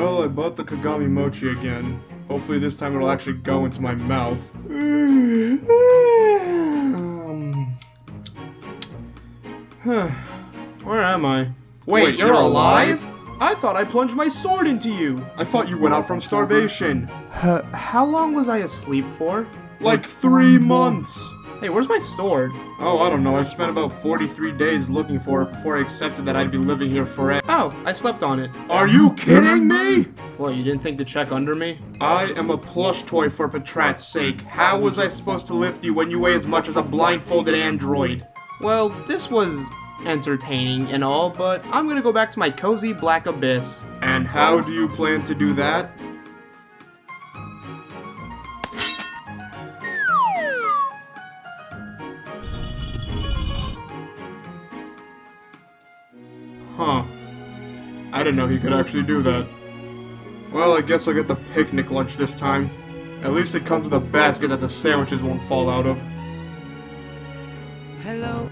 Well, I bought the Kagami Mochi again. Hopefully this time it'll actually go into my mouth. Where am I? Wait, you're alive? I thought I plunged my sword into you. I thought you went out from starvation. How long was I asleep for? Like 3 months. Hey, where's my sword? Oh, I don't know. I spent about 43 days looking for it before I accepted that I'd be living here forever. Oh, I slept on it. Are you kidding me? Well, you didn't think to check under me? I am a plush toy for Patrat's sake. How was I supposed to lift you when you weigh as much as a blindfolded android? Well, this was entertaining and all, but I'm gonna go back to my cozy black abyss. And how do you plan to do that? Huh. I didn't know he could actually do that. Well, I guess I'll get the picnic lunch this time. At least it comes with a basket that the sandwiches won't fall out of. Hello.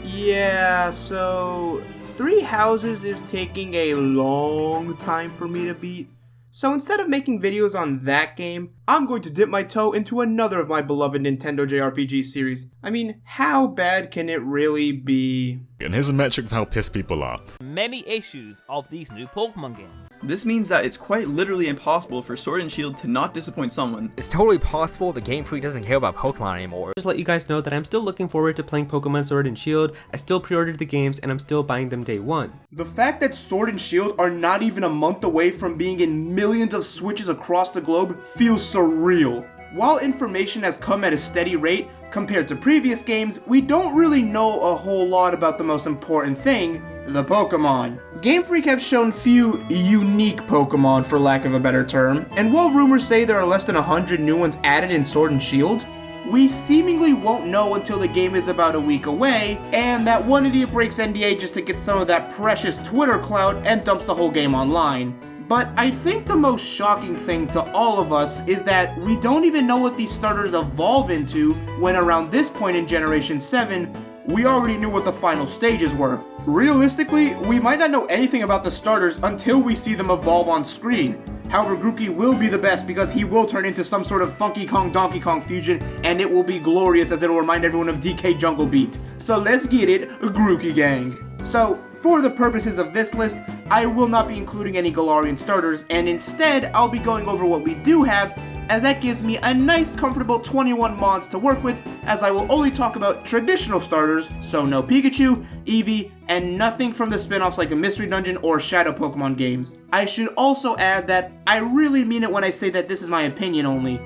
Yeah, so 3 houses is taking a long time for me to beat. So instead of making videos on that game, I'm going to dip my toe into another of my beloved Nintendo JRPG series. I mean, how bad can it really be? And here's a metric for how pissed people are. Many issues of these new Pokemon games. This means that it's quite literally impossible for Sword and Shield to not disappoint someone. It's totally possible the Game Freak doesn't care about Pokemon anymore. Just let you guys know that I'm still looking forward to playing Pokemon Sword and Shield. I still pre-ordered the games and I'm still buying them day one. The fact that Sword and Shield are not even a month away from being in millions of Switches across the globe feels surreal. While information has come at a steady rate, compared to previous games, we don't really know a whole lot about the most important thing, the Pokemon. Game Freak have shown few unique Pokemon, for lack of a better term, and while rumors say there are less than 100 new ones added in Sword and Shield, we seemingly won't know until the game is about a week away, and that one idiot breaks NDA just to get some of that precious Twitter clout and dumps the whole game online. But I think the most shocking thing to all of us is that we don't even know what these starters evolve into when around this point in Generation 7, we already knew what the final stages were. Realistically, we might not know anything about the starters until we see them evolve on screen. However, Grookey will be the best because he will turn into some sort of Funky Kong Donkey Kong fusion, and it will be glorious as it will remind everyone of DK Jungle Beat. So let's get it, Grookey gang. So, for the purposes of this list, I will not be including any Galarian starters, and instead, I'll be going over what we do have, as that gives me a nice comfortable 21 mods to work with, as I will only talk about traditional starters, so no Pikachu, Eevee, and nothing from the spin-offs like a Mystery Dungeon or Shadow Pokemon games. I should also add that I really mean it when I say that this is my opinion only.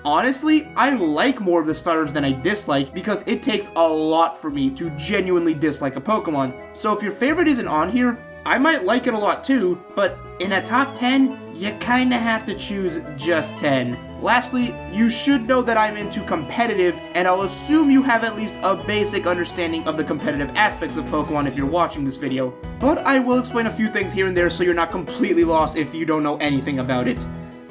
Honestly, I like more of the starters than I dislike because it takes a lot for me to genuinely dislike a Pokemon. So if your favorite isn't on here, I might like it a lot too, but in a top 10, you kinda have to choose just 10. Lastly, you should know that I'm into competitive, and I'll assume you have at least a basic understanding of the competitive aspects of Pokemon if you're watching this video. But I will explain a few things here and there so you're not completely lost if you don't know anything about it.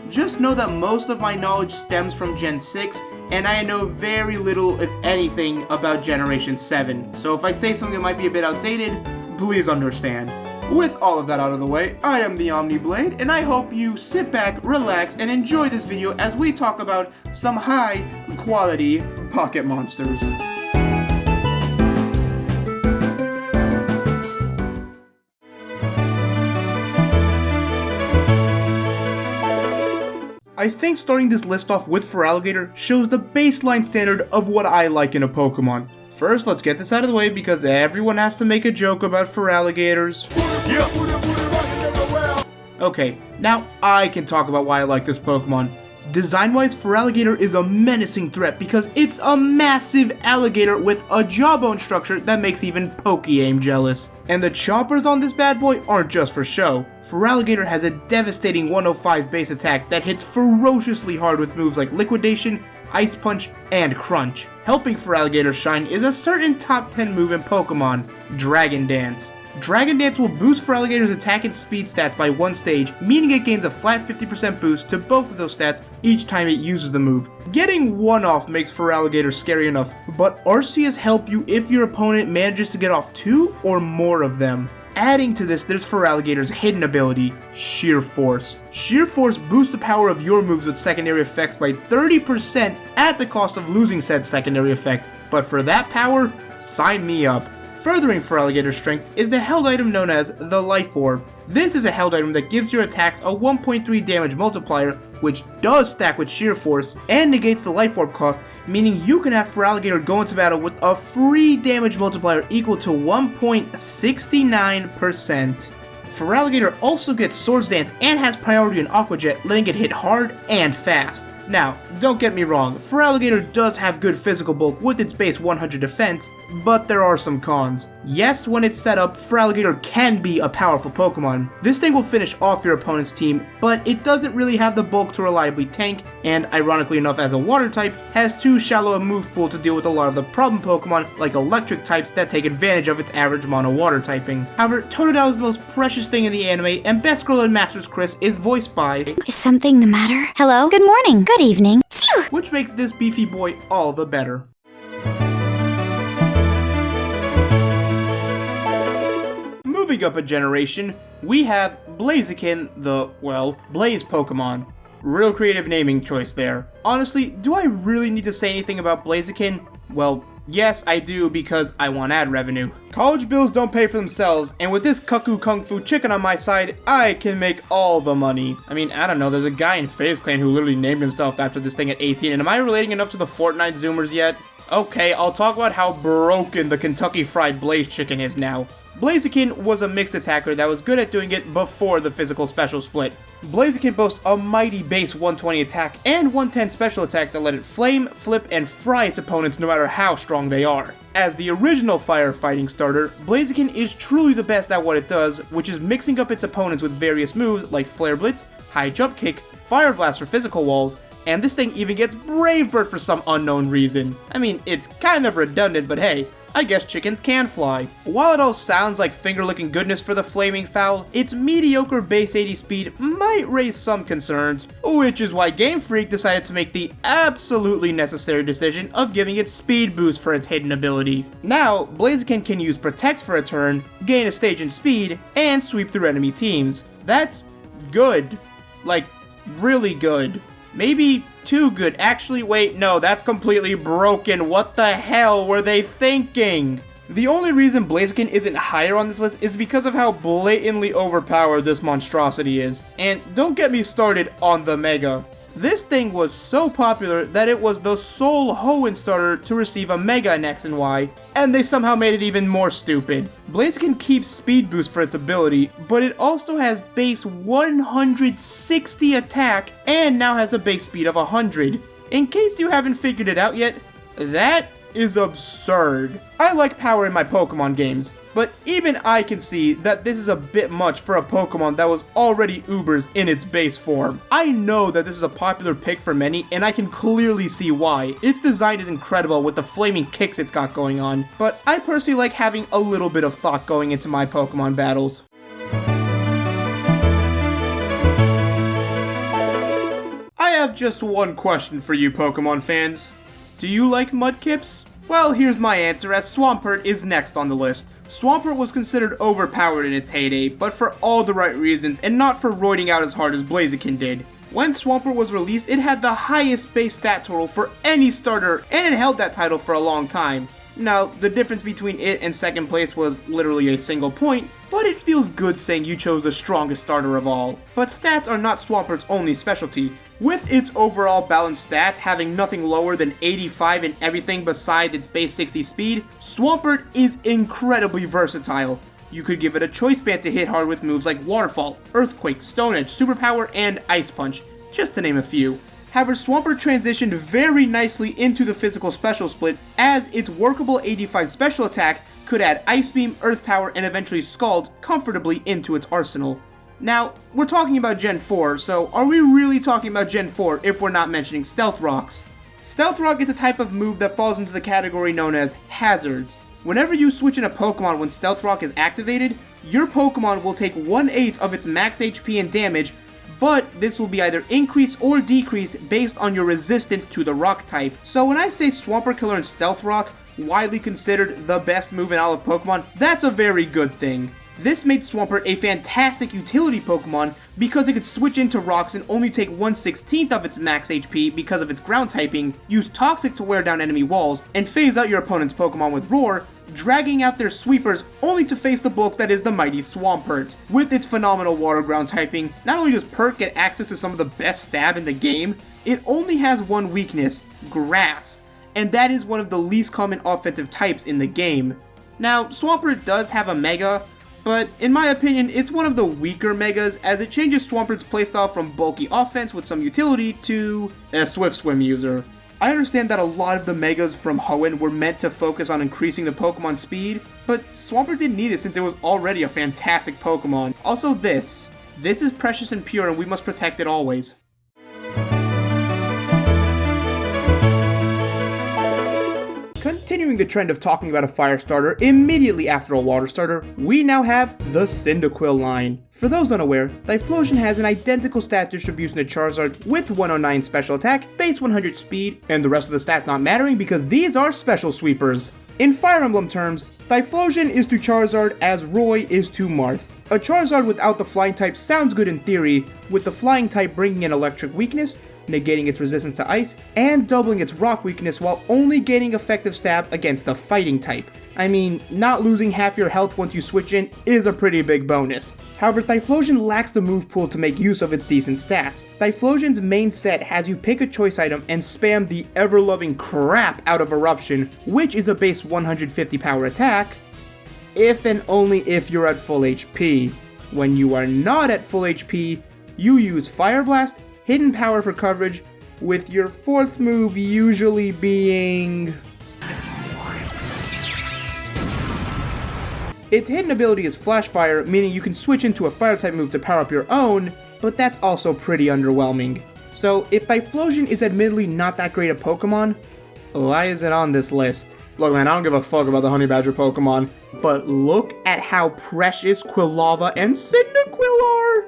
Just know that most of my knowledge stems from Gen 6, and I know very little, if anything, about Generation 7. So if I say something that might be a bit outdated, please understand. With all of that out of the way, I am the Omni Blade, and I hope you sit back, relax, and enjoy this video as we talk about some high-quality pocket monsters. I think starting this list off with Feraligatr shows the baseline standard of what I like in a Pokemon. First, let's get this out of the way because everyone has to make a joke about Feraligatrs. Okay, now I can talk about why I like this Pokemon. Design-wise, Feraligatr is a menacing threat because it's a massive alligator with a jawbone structure that makes even Poké-Aim jealous. And the chompers on this bad boy aren't just for show. Feraligatr has a devastating 105 base attack that hits ferociously hard with moves like Liquidation, Ice Punch, and Crunch. Helping Feraligatr shine is a certain top 10 move in Pokemon, Dragon Dance. Dragon Dance will boost Feraligatr's attack and speed stats by 1 stage, meaning it gains a flat 50% boost to both of those stats each time it uses the move. Getting one off makes Feraligatr scary enough, but Arceus help you if your opponent manages to get off 2 or more of them. Adding to this, there's Feraligatr's hidden ability, Sheer Force. Sheer Force boosts the power of your moves with secondary effects by 30% at the cost of losing said secondary effect. But for that power, sign me up. Furthering Feraligatr's strength is the held item known as the Life Orb. This is a held item that gives your attacks a 1.3 damage multiplier, which does stack with Sheer Force, and negates the Life Orb cost, meaning you can have Feraligatr go into battle with a free damage multiplier equal to 1.69%. Feraligatr also gets Swords Dance and has priority in Aqua Jet, letting it hit hard and fast. Now, don't get me wrong, Feraligatr does have good physical bulk with its base 100 defense, but there are some cons. Yes, when it's set up, Feraligatr can be a powerful Pokemon. This thing will finish off your opponent's team, but it doesn't really have the bulk to reliably tank, and ironically enough as a water type, has too shallow a move pool to deal with a lot of the problem Pokemon like electric types that take advantage of its average mono water typing. However, Totodile is the most precious thing in the anime, and Best Girl in Masters Chris is voiced by... Is something the matter? Hello? Good morning. Good evening. Phew! Which makes this beefy boy all the better. Moving up a generation, we have Blaziken, the, well, Blaze Pokemon. Real creative naming choice there. Honestly, do I really need to say anything about Blaziken? Well, yes, I do, because I want ad revenue. College bills don't pay for themselves, and with this cuckoo kung fu chicken on my side, I can make all the money. I mean, I don't know, there's a guy in FaZe Clan who literally named himself after this thing at 18, and am I relating enough to the Fortnite Zoomers yet? Okay, I'll talk about how broken the Kentucky Fried Blaze Chicken is now. Blaziken was a mixed attacker that was good at doing it before the physical special split. Blaziken boasts a mighty base 120 attack and 110 special attack that let it flame, flip, and fry its opponents no matter how strong they are. As the original firefighting starter, Blaziken is truly the best at what it does, which is mixing up its opponents with various moves like Flare Blitz, High Jump Kick, Fire Blast for physical walls, and this thing even gets Brave Bird for some unknown reason. I mean, it's kind of redundant, but hey, I guess chickens can fly. While it all sounds like finger-licking goodness for the flaming fowl, its mediocre base 80 speed might raise some concerns, which is why Game Freak decided to make the absolutely necessary decision of giving it speed boost for its hidden ability. Now, Blaziken can use Protect for a turn, gain a stage in speed, and sweep through enemy teams. That's good. Like, really good. Maybe too good. Actually, wait, no, that's completely broken. What the hell were they thinking? The only reason Blaziken isn't higher on this list is because of how blatantly overpowered this monstrosity is. And don't get me started on the Mega. This thing was so popular that it was the sole Hoenn starter to receive a Mega in X and Y, and they somehow made it even more stupid. Blaziken keeps speed boost for its ability, but it also has base 160 attack and now has a base speed of 100. In case you haven't figured it out yet, that is absurd. I like power in my Pokemon games, but even I can see that this is a bit much for a Pokemon that was already Ubers in its base form. I know that this is a popular pick for many, and I can clearly see why. Its design is incredible with the flaming kicks it's got going on, but I personally like having a little bit of thought going into my Pokemon battles. I have just one question for you Pokemon fans. Do you like Mudkips? Well, here's my answer, as Swampert is next on the list. Swampert was considered overpowered in its heyday, but for all the right reasons, and not for roiding out as hard as Blaziken did. When Swampert was released, it had the highest base stat total for any starter, and it held that title for a long time. Now, the difference between it and second place was literally a single point, but it feels good saying you chose the strongest starter of all. But stats are not Swampert's only specialty. With its overall balanced stats having nothing lower than 85 in everything besides its base 60 speed, Swampert is incredibly versatile. You could give it a choice band to hit hard with moves like Waterfall, Earthquake, Stone Edge, Superpower, and Ice Punch, just to name a few. However, Swampert transitioned very nicely into the physical special split, as its workable 85 special attack could add Ice Beam, Earth Power, and eventually Scald comfortably into its arsenal. Now, we're talking about Gen 4, so are we really talking about Gen 4 if we're not mentioning Stealth Rocks? Stealth Rock is a type of move that falls into the category known as Hazards. Whenever you switch in a Pokemon when Stealth Rock is activated, your Pokemon will take 1/8 of its max HP and damage, but this will be either increased or decreased based on your resistance to the rock type. So when I say Swampert can learn Stealth Rock, widely considered the best move in all of Pokemon, that's a very good thing. This made Swampert a fantastic utility Pokemon because it could switch into rocks and only take 1/16 of its max HP because of its ground typing, use Toxic to wear down enemy walls, and phase out your opponent's Pokemon with Roar, dragging out their sweepers only to face the bulk that is the mighty Swampert. With its phenomenal water ground typing, not only does Pert get access to some of the best stab in the game, it only has one weakness, Grass, and that is one of the least common offensive types in the game. Now, Swampert does have a Mega, but in my opinion, it's one of the weaker Megas as it changes Swampert's playstyle from bulky offense with some utility to a Swift Swim user. I understand that a lot of the Megas from Hoenn were meant to focus on increasing the Pokemon speed, but Swampert didn't need it since it was already a fantastic Pokemon. Also this is precious and pure and we must protect it always. Continuing the trend of talking about a fire starter immediately after a water starter, we now have the Cyndaquil line. For those unaware, Typhlosion has an identical stat distribution to Charizard with 109 special attack, base 100 speed, and the rest of the stats not mattering because these are special sweepers. In Fire Emblem terms, Typhlosion is to Charizard as Roy is to Marth. A Charizard without the flying type sounds good in theory, with the flying type bringing in electric weakness, negating its resistance to ice, and doubling its rock weakness while only gaining effective stab against the fighting type. I mean, not losing half your health once you switch in is a pretty big bonus. However, Typhlosion lacks the move pool to make use of its decent stats. Typhlosion's main set has you pick a choice item and spam the ever-loving crap out of Eruption, which is a base 150 power attack, if and only if you're at full HP. When you are not at full HP, you use Fire Blast, Hidden Power for coverage, with your fourth move usually being... Its hidden ability is Flash Fire, meaning you can switch into a fire type move to power up your own, but that's also pretty underwhelming. So if Typhlosion is admittedly not that great a Pokemon, why is it on this list? Look man, I don't give a fuck about the Honey Badger Pokemon, but look at how precious Quilava and Cyndaquil are!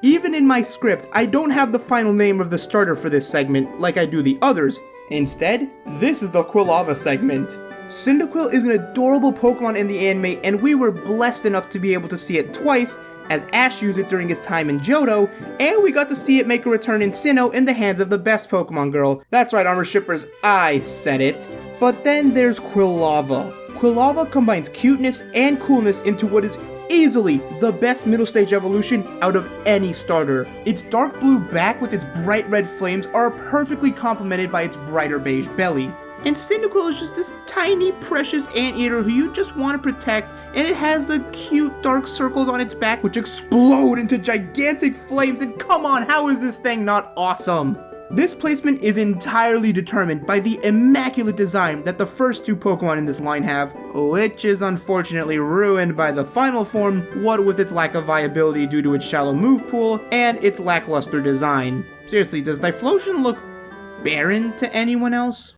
Even in my script, I don't have the final name of the starter for this segment like I do the others. Instead, this is the Quilava segment. Cyndaquil is an adorable Pokemon in the anime, and we were blessed enough to be able to see it twice, as Ash used it during his time in Johto, and we got to see it make a return in Sinnoh in the hands of the best Pokemon girl. That's right, Armor Shippers, I said it. But then there's Quilava. Quilava combines cuteness and coolness into what is easily the best middle stage evolution out of any starter. Its dark blue back with its bright red flames are perfectly complemented by its brighter beige belly. And Cyndaquil is just this tiny, precious anteater who you just want to protect, and it has the cute dark circles on its back which explode into gigantic flames, and come on, how is this thing not awesome? This placement is entirely determined by the immaculate design that the first two Pokemon in this line have, which is unfortunately ruined by the final form, what with its lack of viability due to its shallow move pool and its lackluster design. Seriously, does Typhlosion look barren to anyone else?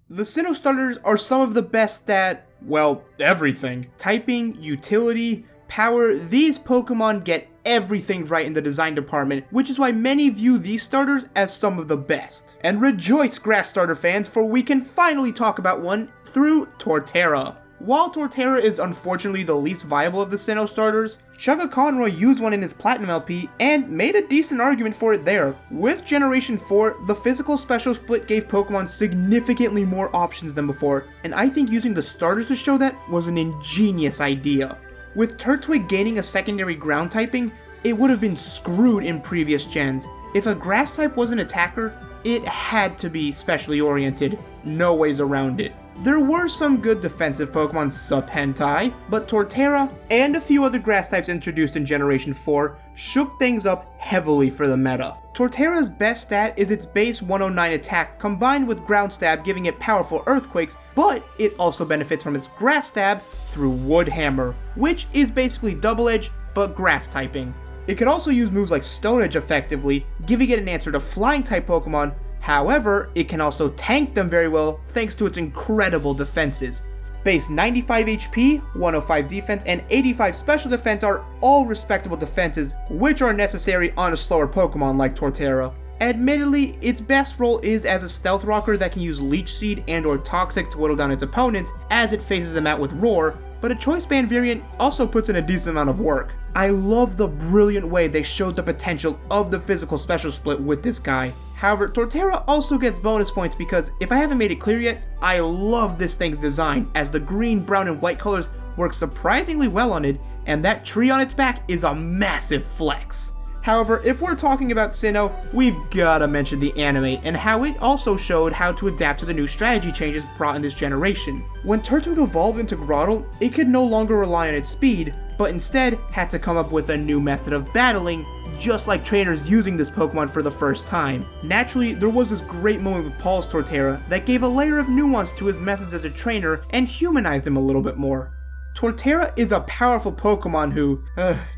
The Sinnoh starters are some of the best at, well, everything. Typing, utility, power, these Pokemon get everything right in the design department, which is why many view these starters as some of the best. And rejoice, Grass Starter fans, for we can finally talk about one through Torterra. While Torterra is unfortunately the least viable of the Sinnoh starters, Chugga Conroy used one in his Platinum LP and made a decent argument for it there. With Generation 4, the physical special split gave Pokemon significantly more options than before, and I think using the starters to show that was an ingenious idea. With Turtwig gaining a secondary ground typing, it would have been screwed in previous gens. If a grass type was an attacker, it had to be specially oriented, no ways around it. There were some good defensive Pokemon sub-hentai, but Torterra and a few other grass types introduced in Generation 4 shook things up heavily for the meta. Torterra's best stat is its base 109 attack combined with ground stab giving it powerful earthquakes, but it also benefits from its grass stab through Wood Hammer, which is basically double edge but grass typing. It could also use moves like Stone Edge effectively, giving it an answer to flying type Pokemon. However, it can also tank them very well thanks to its incredible defenses. Base 95 HP, 105 defense, and 85 special defense are all respectable defenses which are necessary on a slower Pokemon like Torterra. Admittedly, its best role is as a stealth rocker that can use Leech Seed and or Toxic to whittle down its opponents as it faces them out with Roar, but a Choice Band variant also puts in a decent amount of work. I love the brilliant way they showed the potential of the physical special split with this guy. However, Torterra also gets bonus points because, if I haven't made it clear yet, I love this thing's design, as the green, brown, and white colors work surprisingly well on it, and that tree on its back is a massive flex. However, if we're talking about Sinnoh, we've gotta mention the anime and how it also showed how to adapt to the new strategy changes brought in this generation. When Turtwig evolved into Grotle, it could no longer rely on its speed, but instead had to come up with a new method of battling, just like trainers using this Pokemon for the first time. Naturally, there was this great moment with Paul's Torterra that gave a layer of nuance to his methods as a trainer and humanized him a little bit more. Torterra is a powerful Pokemon who,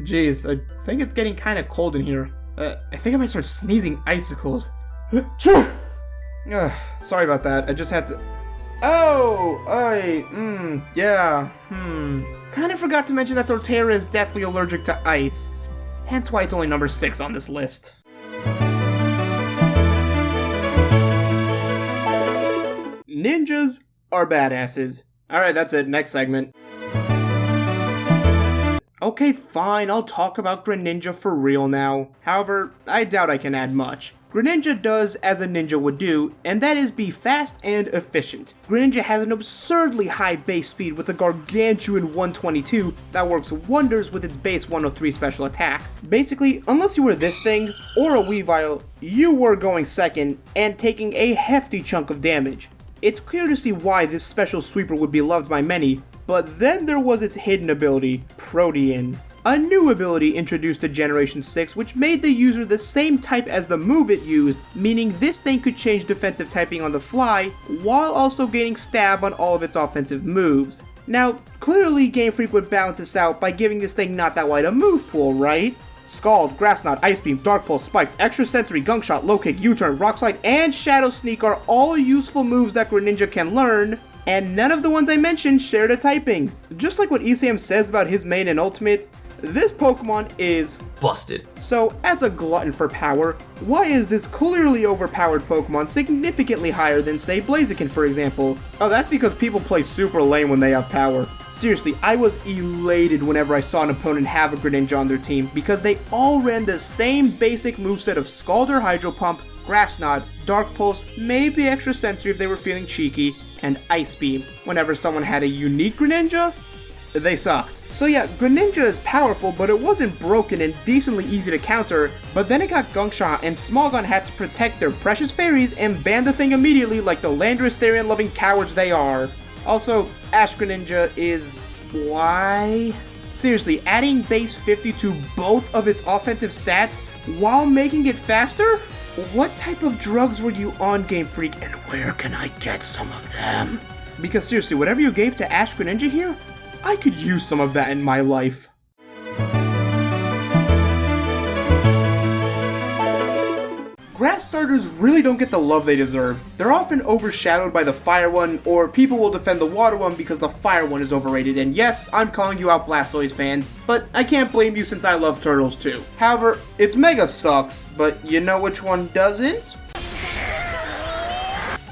geez, I think it's getting kinda cold in here. I think I might start sneezing icicles. Sorry about that, I just had to... Kinda forgot to mention that Torterra is deathly allergic to ice. Hence why it's only number 6 on this list. Ninjas are badasses. Alright, that's it, next segment. Okay, fine, I'll talk about Greninja for real now. However, I doubt I can add much. Greninja does as a ninja would do, and that is be fast and efficient. Greninja has an absurdly high base speed with a gargantuan 122 that works wonders with its base 103 special attack. Basically, unless you were this thing, or a Weavile, you were going second and taking a hefty chunk of damage. It's clear to see why this special sweeper would be loved by many, but then there was its hidden ability, Protean. A new ability introduced to Generation 6 which made the user the same type as the move it used, meaning this thing could change defensive typing on the fly, while also gaining stab on all of its offensive moves. Now, clearly Game Freak would balance this out by giving this thing not that wide a move pool, right? Scald, Grass Knot, Ice Beam, Dark Pulse, Spikes, Extra Sensory, Gunk Shot, Low Kick, U-Turn, Rock Slide, and Shadow Sneak are all useful moves that Greninja can learn, and none of the ones I mentioned share the typing. Just like what ECM says about his main and ultimate, this Pokemon is busted. So, as a glutton for power, why is this clearly overpowered Pokemon significantly higher than, say, Blaziken, for example? Oh, that's because people play super lame when they have power. Seriously, I was elated whenever I saw an opponent have a Greninja on their team, because they all ran the same basic moveset of Scald or Hydro Pump, Grass Knot, Dark Pulse, maybe Extra Sensory if they were feeling cheeky, and Ice Beam. Whenever someone had a unique Greninja, they sucked. So yeah, Greninja is powerful, but it wasn't broken and decently easy to counter, but then it got Gunk Shot and Smogon had to protect their precious fairies and ban the thing immediately like the Landorus Therian loving cowards they are. Also, Ash Greninja is... why? Seriously, adding base 50 to both of its offensive stats while making it faster? What type of drugs were you on, Game Freak, and where can I get some of them? Because seriously, whatever you gave to Ash Greninja here, I could use some of that in my life. Grass starters really don't get the love they deserve. They're often overshadowed by the fire one, or people will defend the water one because the fire one is overrated, and yes, I'm calling you out Blastoise fans, but I can't blame you since I love turtles too. However, its Mega sucks, but you know which one doesn't?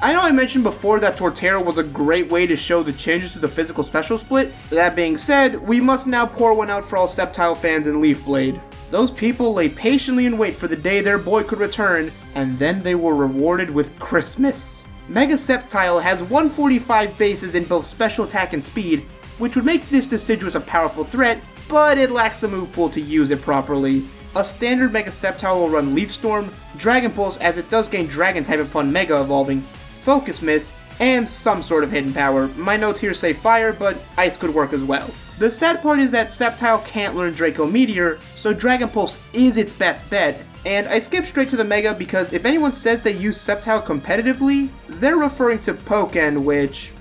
I know I mentioned before that Torterra was a great way to show the changes to the physical special split. That being said, we must now pour one out for all Sceptile fans in Leaf Blade. Those people lay patiently in wait for the day their boy could return, and then they were rewarded with Christmas. Mega Sceptile has 145 bases in both special attack and speed, which would make this Deciduous a powerful threat, but it lacks the move pool to use it properly. A standard Mega Sceptile will run Leaf Storm, Dragon Pulse as it does gain Dragon type upon Mega Evolving, Focus Miss, and some sort of hidden power. My notes here say Fire, but Ice could work as well. The sad part is that Sceptile can't learn Draco Meteor, so Dragon Pulse is its best bet, and I skipped straight to the Mega because if anyone says they use Sceptile competitively, they're referring to Pokken, which...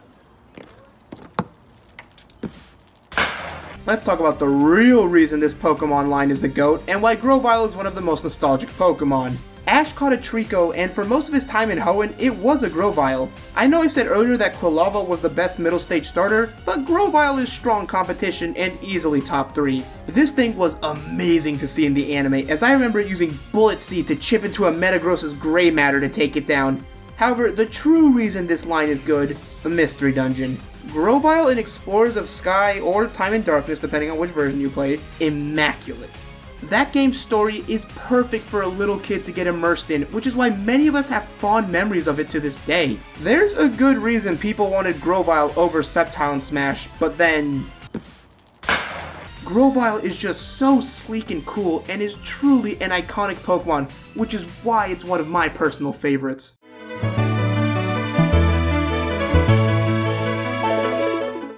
Let's talk about the real reason this Pokemon line is the GOAT, and why Grovyle is one of the most nostalgic Pokemon. Ash caught a Trico, and for most of his time in Hoenn, it was a Grovyle. I know I said earlier that Quilava was the best middle stage starter, but Grovyle is strong competition and easily top 3. This thing was amazing to see in the anime, as I remember using Bullet Seed to chip into a Metagross's Grey Matter to take it down. However, the true reason this line is good, the Mystery Dungeon. Grovyle in Explorers of Sky, or Time and Darkness depending on which version you played, immaculate. That game's story is perfect for a little kid to get immersed in, which is why many of us have fond memories of it to this day. There's a good reason people wanted Grovyle over Sceptile in Smash, but then... Grovyle is just so sleek and cool and is truly an iconic Pokemon, which is why it's one of my personal favorites.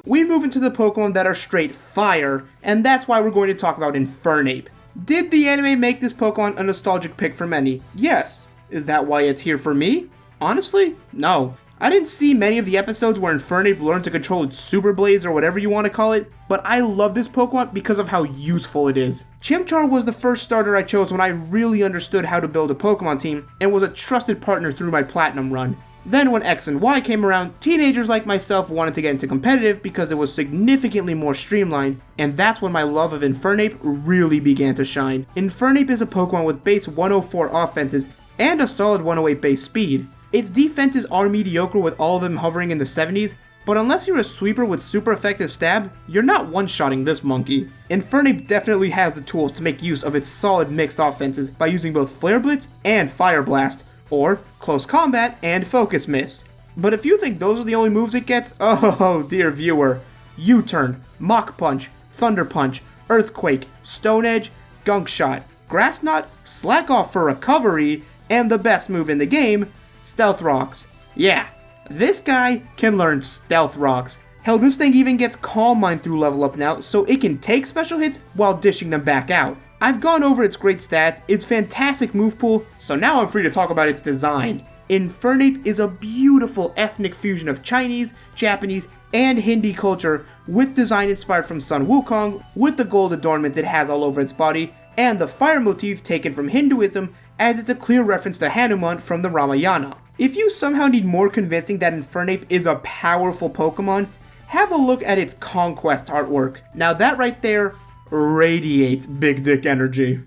We move into the Pokemon that are straight fire, and that's why we're going to talk about Infernape. Did the anime make this Pokemon a nostalgic pick for many? Yes. Is that why it's here for me? Honestly, no. I didn't see many of the episodes where Infernape learned to control its Super Blaze or whatever you want to call it, but I love this Pokemon because of how useful it is. Chimchar was the first starter I chose when I really understood how to build a Pokemon team, and was a trusted partner through my Platinum run. Then when X and Y came around, teenagers like myself wanted to get into competitive because it was significantly more streamlined, and that's when my love of Infernape really began to shine. Infernape is a Pokemon with base 104 offenses and a solid 108 base speed. Its defenses are mediocre with all of them hovering in the 70s, but unless you're a sweeper with super effective stab, you're not one-shotting this monkey. Infernape definitely has the tools to make use of its solid mixed offenses by using both Flare Blitz and Fire Blast, or Close Combat and Focus Miss. But if you think those are the only moves it gets, oh dear viewer. U-Turn, Mach Punch, Thunder Punch, Earthquake, Stone Edge, Gunk Shot, Grass Knot, Slack Off for recovery, and the best move in the game, Stealth Rocks. Yeah, this guy can learn Stealth Rocks. Hell, this thing even gets Calm Mind through level up now, so it can take special hits while dishing them back out. I've gone over its great stats, its fantastic move pool, so now I'm free to talk about its design. Infernape is a beautiful ethnic fusion of Chinese, Japanese, and Hindi culture, with design inspired from Sun Wukong, with the gold adornment it has all over its body, and the fire motif taken from Hinduism, as it's a clear reference to Hanuman from the Ramayana. If you somehow need more convincing that Infernape is a powerful Pokemon, have a look at its Conquest artwork. Now that right there radiates big dick energy.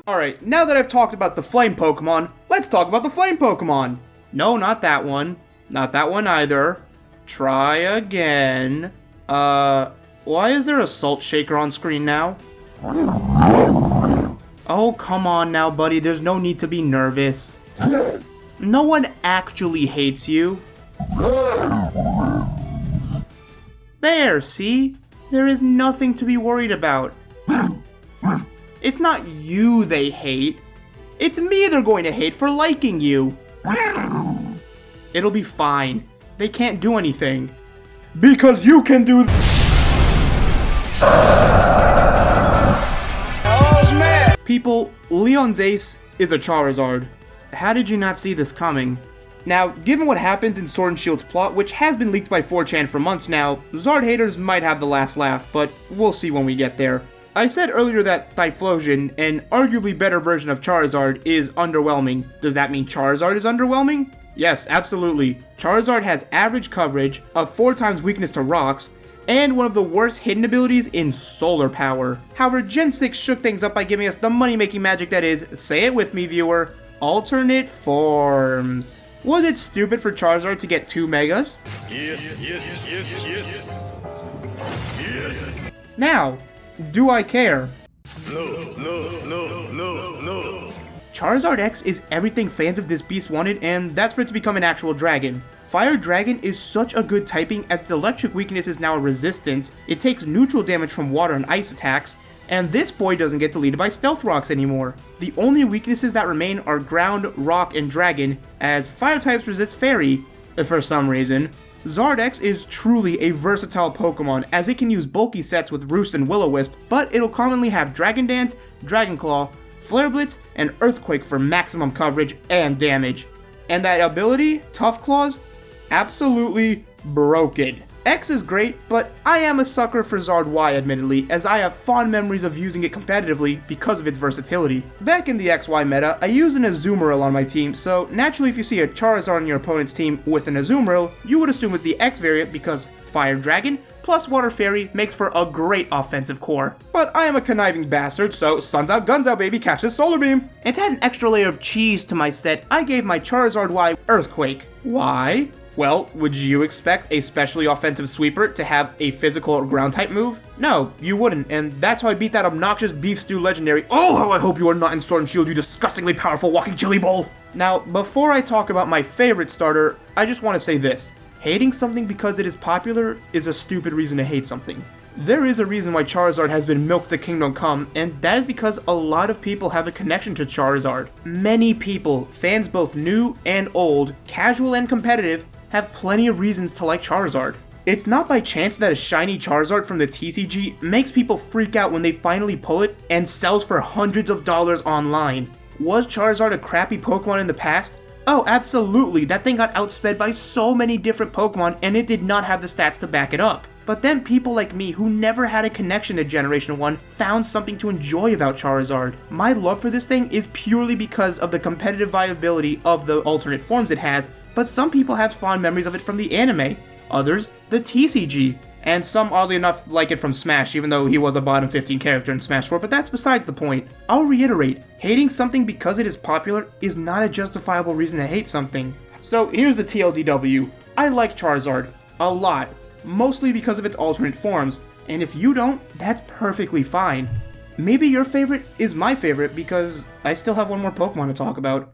Alright, now that I've talked about the flame Pokemon, let's talk about the flame Pokemon. No, not that one. Not that one either. Try again. Why is there a salt shaker on screen now? Oh, come on now, buddy. There's no need to be nervous. No one actually hates you. There, see? There is nothing to be worried about. It's not you they hate. It's me they're going to hate for liking you. It'll be fine. They can't do anything. Because you can do People, Leon's ace is a Charizard. How did you not see this coming? Now, given what happens in Sword and Shield's plot, which has been leaked by 4chan for months now, Zard haters might have the last laugh, but we'll see when we get there. I said earlier that Typhlosion, an arguably better version of Charizard, is underwhelming. Does that mean Charizard is underwhelming? Yes, absolutely. Charizard has average coverage, a 4 times weakness to rocks, and one of the worst hidden abilities in Solar Power. However, Gen 6 shook things up by giving us the money-making magic that is, say it with me viewer, alternate forms. Was it stupid for Charizard to get 2 Megas? Yes. Now, do I care? No. Charizard X is everything fans of this beast wanted, and that's for it to become an actual dragon. Fire Dragon is such a good typing as its electric weakness is now a resistance, it takes neutral damage from water and ice attacks, and this boy doesn't get deleted by Stealth Rocks anymore. The only weaknesses that remain are Ground, Rock, and Dragon, as Fire types resist Fairy, for some reason. Zardex is truly a versatile Pokemon, as it can use bulky sets with Roost and Will-O-Wisp, but it'll commonly have Dragon Dance, Dragon Claw, Flare Blitz, and Earthquake for maximum coverage and damage. And that ability, Tough Claws, absolutely broken. X is great, but I am a sucker for Zard Y admittedly, as I have fond memories of using it competitively because of its versatility. Back in the XY meta, I use an Azumarill on my team, so naturally if you see a Charizard on your opponent's team with an Azumarill, you would assume it's the X variant because Fire Dragon plus Water Fairy makes for a great offensive core. But I am a conniving bastard, so suns out, guns out, baby, catch this Solar Beam! And to add an extra layer of cheese to my set, I gave my Charizard Y Earthquake. Why? Well, would you expect a specially offensive sweeper to have a physical or ground type move? No, you wouldn't, and that's how I beat that obnoxious beef stew legendary. Oh, how I hope you are not in Sword and Shield, you disgustingly powerful walking chili bowl! Now, before I talk about my favorite starter, I just want to say this. Hating something because it is popular is a stupid reason to hate something. There is a reason why Charizard has been milked to Kingdom Come, and that is because a lot of people have a connection to Charizard. Many people, fans both new and old, casual and competitive, have plenty of reasons to like Charizard. It's not by chance that a shiny Charizard from the TCG makes people freak out when they finally pull it and sells for hundreds of dollars online. Was Charizard a crappy Pokemon in the past? Oh, absolutely, that thing got outsped by so many different Pokemon and it did not have the stats to back it up. But then people like me who never had a connection to Generation 1 found something to enjoy about Charizard. My love for this thing is purely because of the competitive viability of the alternate forms it has, but some people have fond memories of it from the anime, others the TCG, and some oddly enough like it from Smash even though he was a bottom 15 character in Smash 4, but that's besides the point. I'll reiterate, hating something because it is popular is not a justifiable reason to hate something. So here's the TLDW, I like Charizard, a lot. Mostly because of its alternate forms, and if you don't, that's perfectly fine. Maybe your favorite is my favorite because I still have one more Pokemon to talk about.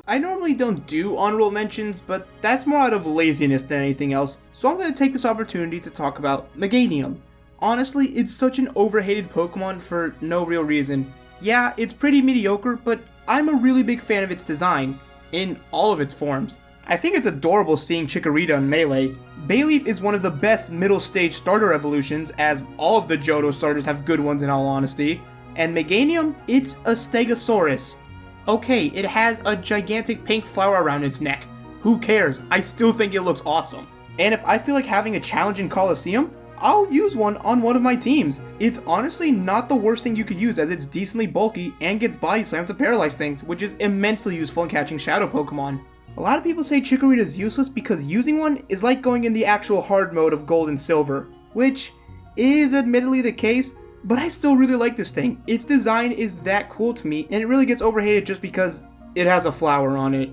I normally don't do honorable mentions, but that's more out of laziness than anything else, so I'm going to take this opportunity to talk about Meganium. Honestly, it's such an overhated Pokemon for no real reason. Yeah, it's pretty mediocre, but I'm a really big fan of its design. In all of its forms. I think it's adorable seeing Chikorita in Melee. Bayleaf is one of the best middle stage starter evolutions, as all of the Johto starters have good ones in all honesty. And Meganium, it's a Stegosaurus. Okay, it has a gigantic pink flower around its neck. Who cares? I still think it looks awesome. And if I feel like having a challenge in Coliseum, I'll use one on one of my teams. It's honestly not the worst thing you could use as it's decently bulky and gets body slam to paralyze things, which is immensely useful in catching shadow Pokemon. A lot of people say Chikorita is useless because using one is like going in the actual hard mode of Gold and Silver, which is admittedly the case, but I still really like this thing. Its design is that cool to me, and it really gets overhated just because it has a flower on it.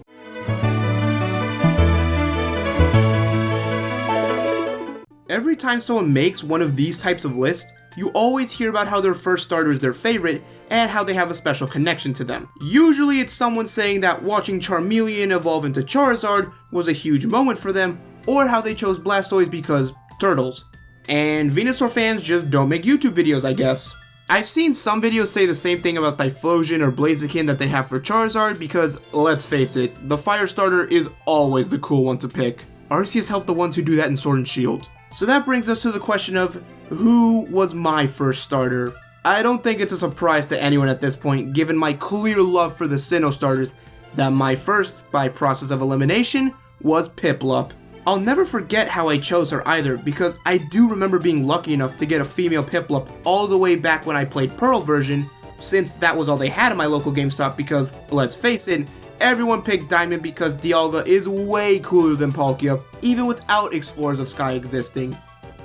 Every time someone makes one of these types of lists, you always hear about how their first starter is their favorite and how they have a special connection to them. Usually it's someone saying that watching Charmeleon evolve into Charizard was a huge moment for them, or how they chose Blastoise because turtles. And Venusaur fans just don't make YouTube videos, I guess. I've seen some videos say the same thing about Typhlosion or Blaziken that they have for Charizard because, let's face it, the fire starter is always the cool one to pick. Arceus helped the ones who do that in Sword and Shield. So that brings us to the question of, who was my first starter? I don't think it's a surprise to anyone at this point, given my clear love for the Sinnoh starters, that my first, by process of elimination, was Piplup. I'll never forget how I chose her either, because I do remember being lucky enough to get a female Piplup all the way back when I played Pearl version, since that was all they had in my local GameStop because, let's face it, everyone picked Diamond because Dialga is way cooler than Palkia, even without Explorers of Sky existing.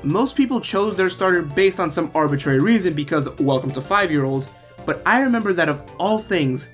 Most people chose their starter based on some arbitrary reason because welcome to 5-year-olds, but I remember that of all things,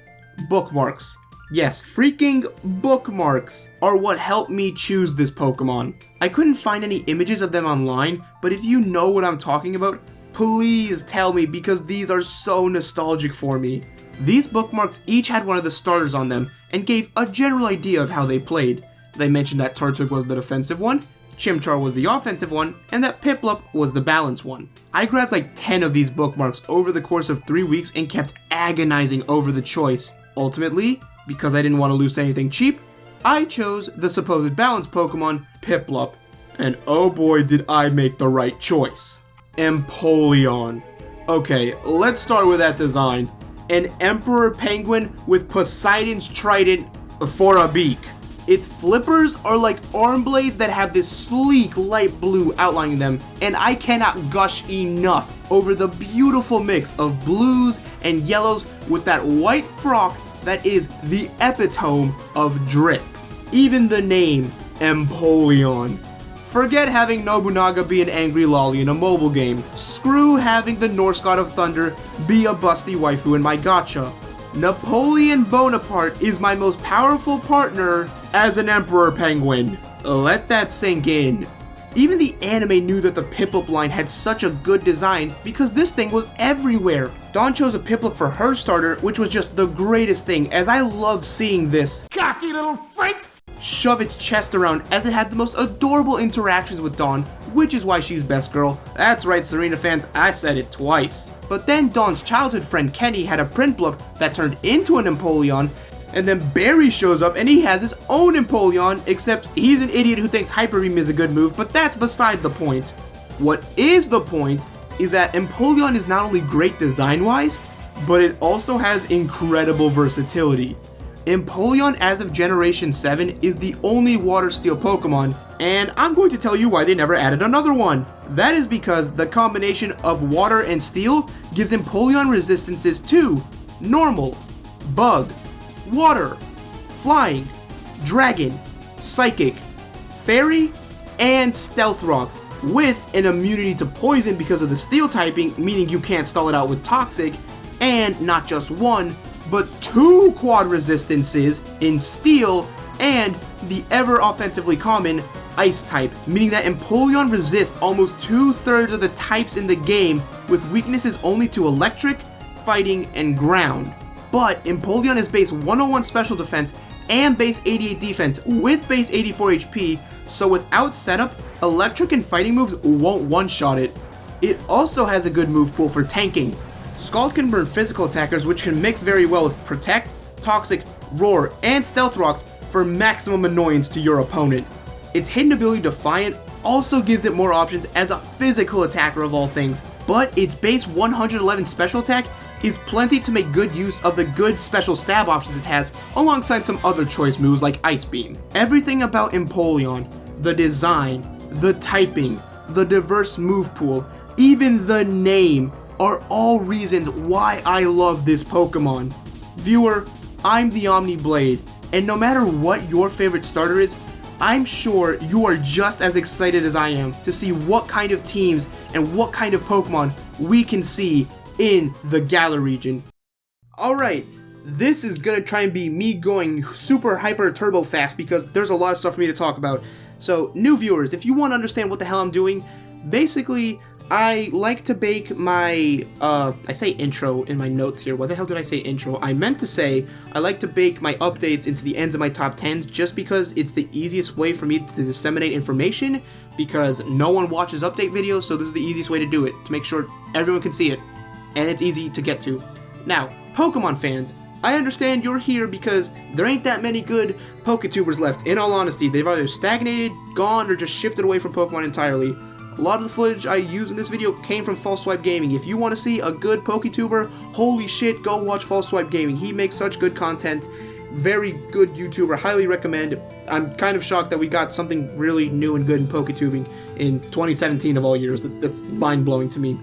bookmarks. Yes, freaking bookmarks are what helped me choose this Pokemon. I couldn't find any images of them online, but if you know what I'm talking about, please tell me because these are so nostalgic for me. These bookmarks each had one of the starters on them and gave a general idea of how they played. They mentioned that Turtwig was the defensive one, Chimchar was the offensive one, and that Piplup was the balanced one. I grabbed like 10 of these bookmarks over the course of 3 weeks and kept agonizing over the choice. Ultimately, because I didn't want to lose anything cheap, I chose the supposed balanced Pokemon, Piplup. And oh boy did I make the right choice. Empoleon. Okay, let's start with that design. An Emperor Penguin with Poseidon's trident for a beak. Its flippers are like arm blades that have this sleek light blue outlining them, and I cannot gush enough over the beautiful mix of blues and yellows with that white frock that is the epitome of drip. Even the name, Empoleon. Forget having Nobunaga be an angry lolly in a mobile game. Screw having the Norse god of thunder be a busty waifu in my gacha. Napoleon Bonaparte is my most powerful partner as an emperor penguin. Let that sink in. Even the anime knew that the Piplup line had such a good design because this thing was everywhere. Dawn chose a Piplup for her starter, which was just the greatest thing, as I love seeing this cocky little freak shove its chest around, as it had the most adorable interactions with Dawn, which is why she's best girl. That's right, Serena fans, I said it twice. But then Dawn's childhood friend Kenny had a Prinplup that turned into an Empoleon, and then Barry shows up and he has his own Empoleon, except he's an idiot who thinks Hyper Beam is a good move, but that's beside the point. What is the point is that Empoleon is not only great design-wise, but it also has incredible versatility. Empoleon as of Generation 7 is the only Water Steel Pokemon, and I'm going to tell you why they never added another one. That is because the combination of Water and Steel gives Empoleon resistances to Normal, Bug, Water, Flying, Dragon, Psychic, Fairy, and Stealth Rocks, with an immunity to Poison because of the Steel typing, meaning you can't stall it out with Toxic, and not just one, but 2 quad resistances in Steel, and the ever offensively common Ice type, meaning that Empoleon resists almost 2/3 of the types in the game, with weaknesses only to Electric, Fighting, and Ground. But Empoleon is base 101 special defense and base 88 defense with base 84 HP, so without setup, Electric and Fighting moves won't one-shot it. It also has a good move pool for tanking. Scald can burn physical attackers, which can mix very well with Protect, Toxic, Roar, and Stealth Rocks for maximum annoyance to your opponent. Its hidden ability Defiant also gives it more options as a physical attacker of all things, but its base 111 special attack is plenty to make good use of the good special stab options it has, alongside some other choice moves like Ice Beam. Everything about Empoleon, the design, the typing, the diverse move pool, even the name, are all reasons why I love this Pokemon. Viewer, I'm the Omni Blade, and no matter what your favorite starter is, I'm sure you are just as excited as I am to see what kind of teams and what kind of Pokemon we can see in the Galar region. Alright, this is gonna try and be me going super hyper turbo fast because there's a lot of stuff for me to talk about. So, new viewers, if you want to understand what the hell I'm doing, basically, I like to bake my, I say intro in my notes here. What the hell did I say intro? I meant to say I like to bake my updates into the ends of my top 10s just because it's the easiest way for me to disseminate information, because no one watches update videos, so this is the easiest way to do it, to make sure everyone can see it, and it's easy to get to. Now, Pokemon fans, I understand you're here because there ain't that many good Poketubers left. In all honesty, they've either stagnated, gone, or just shifted away from Pokemon entirely. A lot of the footage I use in this video came from False Swipe Gaming. If you want to see a good Poketuber, holy shit, go watch False Swipe Gaming. He makes such good content. Very good YouTuber, highly recommend. I'm kind of shocked that we got something really new and good in Poketubing in 2017 of all years. That's mind-blowing to me.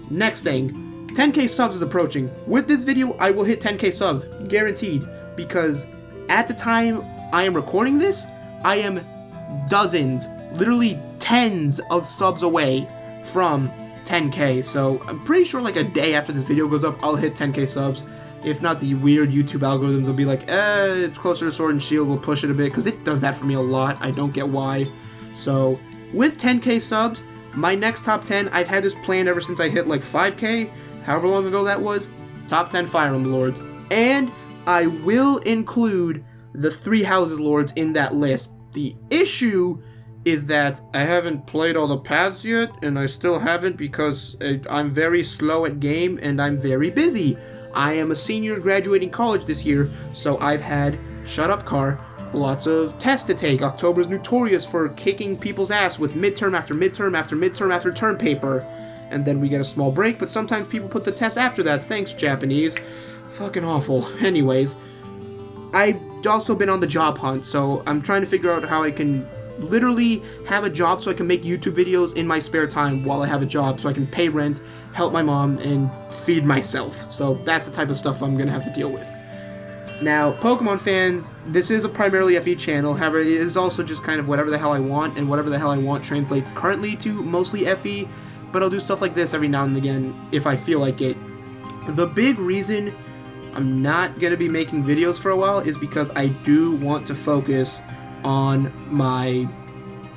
Next thing, 10k subs is approaching. With this video, I will hit 10k subs, guaranteed, because at the time I am recording this, I am dozens, literally tens of subs away from 10k, so I'm pretty sure like a day after this video goes up, I'll hit 10k subs. If not, the weird YouTube algorithms will be like, it's closer to Sword and Shield, we'll push it a bit, because it does that for me a lot. I don't get why. So, with 10k subs, my next top 10, I've had this planned ever since I hit like 5k, however long ago that was, top 10 Fire Emblem Lords. And I will include the 3 Houses Lords in that list. The issue is that I haven't played all the paths yet, and I still haven't because I'm very slow at game and I'm very busy. I am a senior graduating college this year, so I've had, shut up car, lots of tests to take. October's notorious for kicking people's ass with midterm after midterm after midterm after term paper. And then we get a small break, but sometimes people put the test after that. Thanks, Japanese. Fucking awful. Anyways, I also been on the job hunt, so I'm trying to figure out how I can literally have a job so I can make YouTube videos in my spare time while I have a job, so I can pay rent, help my mom, and feed myself. So that's the type of stuff I'm gonna have to deal with. Now, Pokemon fans, this is a primarily FE channel, however, it is also just kind of whatever the hell I want, and whatever the hell I want translates currently to mostly FE, but I'll do stuff like this every now and again if I feel like it. The big reason I'm not going to be making videos for a while is because I do want to focus on my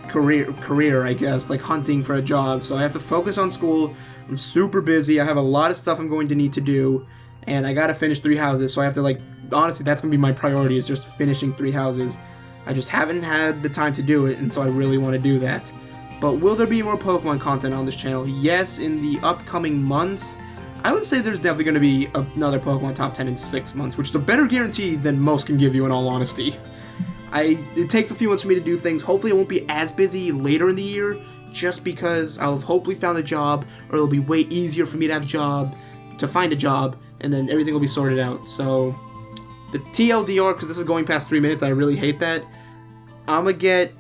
career, I guess, like hunting for a job, so I have to focus on school. I'm super busy, I have a lot of stuff I'm going to need to do, and I gotta finish 3 houses, so I have to, like, honestly, that's gonna be my priority, is just finishing 3 houses. I just haven't had the time to do it, and so I really want to do that. But will there be more Pokemon content on this channel? Yes, in the upcoming months. I would say there's definitely going to be another Pokemon Top 10 in 6 months, which is a better guarantee than most can give you, in all honesty. It takes a few months for me to do things. Hopefully it won't be as busy later in the year, just because I'll have hopefully found a job, or it'll be way easier for me to find a job, and then everything will be sorted out. So, the TLDR, because this is going past 3 minutes, I really hate that. I'm gonna get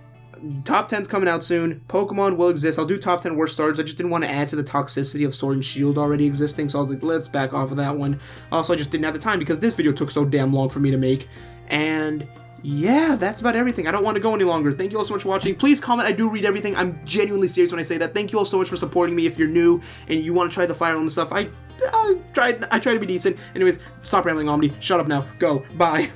Top 10's coming out soon. Pokemon will exist. I'll do Top 10 worst starters. I just didn't want to add to the toxicity of Sword and Shield already existing, so I was like, let's back off of that one. Also, I just didn't have the time because this video took so damn long for me to make. And yeah, that's about everything. I don't want to go any longer. Thank you all so much for watching. Please comment. I do read everything. I'm genuinely serious when I say that. Thank you all so much for supporting me. If you're new and you want to try the Fire Emblem stuff, I try to be decent. Anyways, stop rambling, Omni. Shut up now. Go. Bye.